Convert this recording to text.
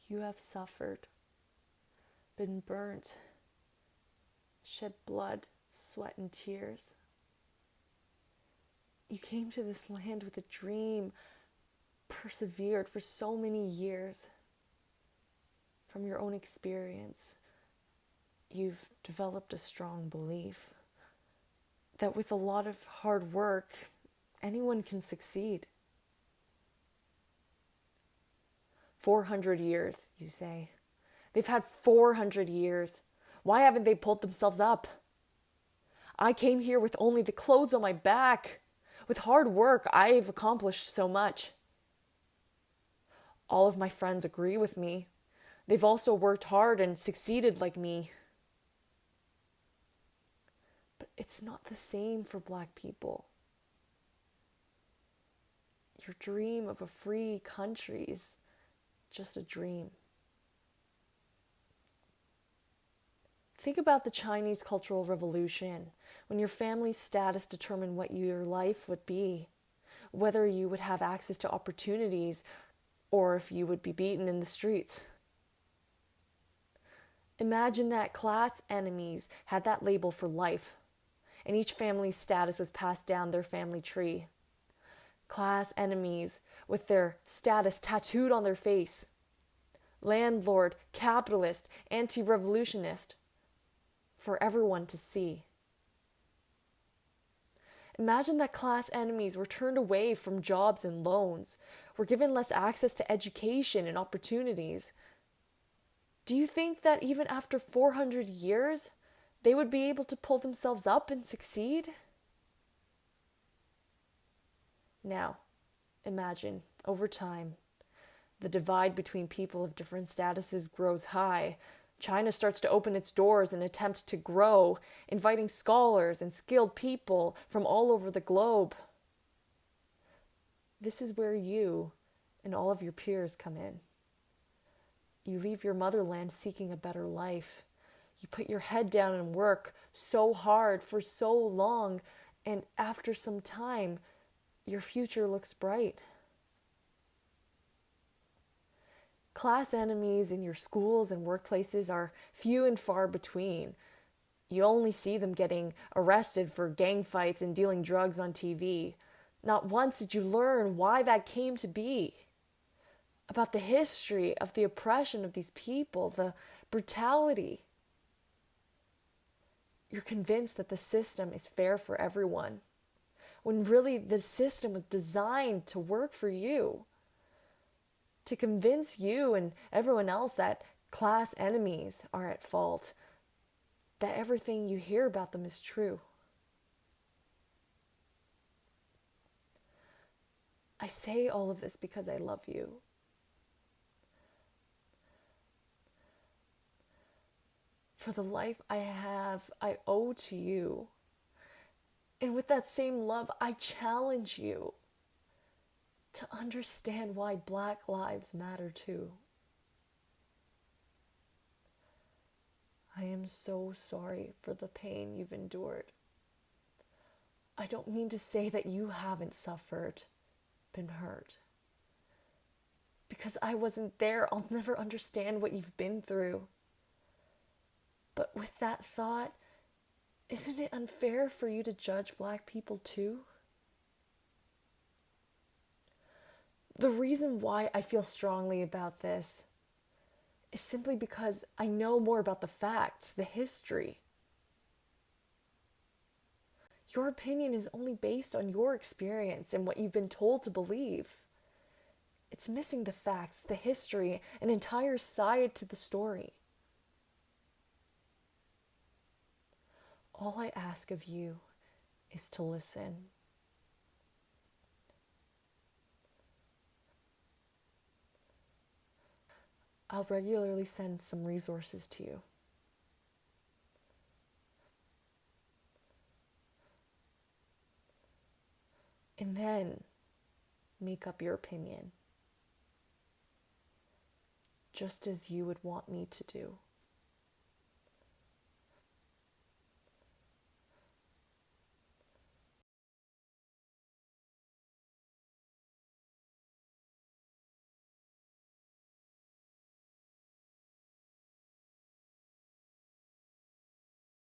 You have suffered, been burnt, shed blood, sweat, and tears. You came to this land with a dream, persevered for so many years. From your own experience, you've developed a strong belief that with a lot of hard work, anyone can succeed. 400 years, you say. They've had 400 years. Why haven't they pulled themselves up? I came here with only the clothes on my back. With hard work, I've accomplished so much. All of my friends agree with me. They've also worked hard and succeeded like me. But it's not the same for Black people. Your dream of a free country is just a dream. Think about the Chinese Cultural Revolution, when your family's status determined what your life would be, whether you would have access to opportunities or if you would be beaten in the streets. Imagine that class enemies had that label for life, and each family's status was passed down their family tree. Class enemies with their status tattooed on their face. Landlord, capitalist, anti-revolutionist, for everyone to see. Imagine that class enemies were turned away from jobs and loans, were given less access to education and opportunities. Do you think that even after 400 years, they would be able to pull themselves up and succeed? Now, imagine, over time, the divide between people of different statuses grows high. China starts to open its doors and attempt to grow, inviting scholars and skilled people from all over the globe. This is where you and all of your peers come in. You leave your motherland seeking a better life. You put your head down and work so hard for so long, and after some time, your future looks bright. Class enemies in your schools and workplaces are few and far between. You only see them getting arrested for gang fights and dealing drugs on TV. Not once did you learn why that came to be. About the history of the oppression of these people, the brutality. You're convinced that the system is fair for everyone, when really the system was designed to work for you. To convince you and everyone else that class enemies are at fault, that everything you hear about them is true. I say all of this because I love you. For the life I have, I owe to you. And with that same love, I challenge you to understand why Black lives matter too. I am so sorry for the pain you've endured. I don't mean to say that you haven't suffered, been hurt. Because I wasn't there, I'll never understand what you've been through. But with that thought, isn't it unfair for you to judge Black people too? The reason why I feel strongly about this is simply because I know more about the facts, the history. Your opinion is only based on your experience and what you've been told to believe. It's missing the facts, the history, an entire side to the story. All I ask of you is to listen. I'll regularly send some resources to you. And then make up your opinion, just as you would want me to do.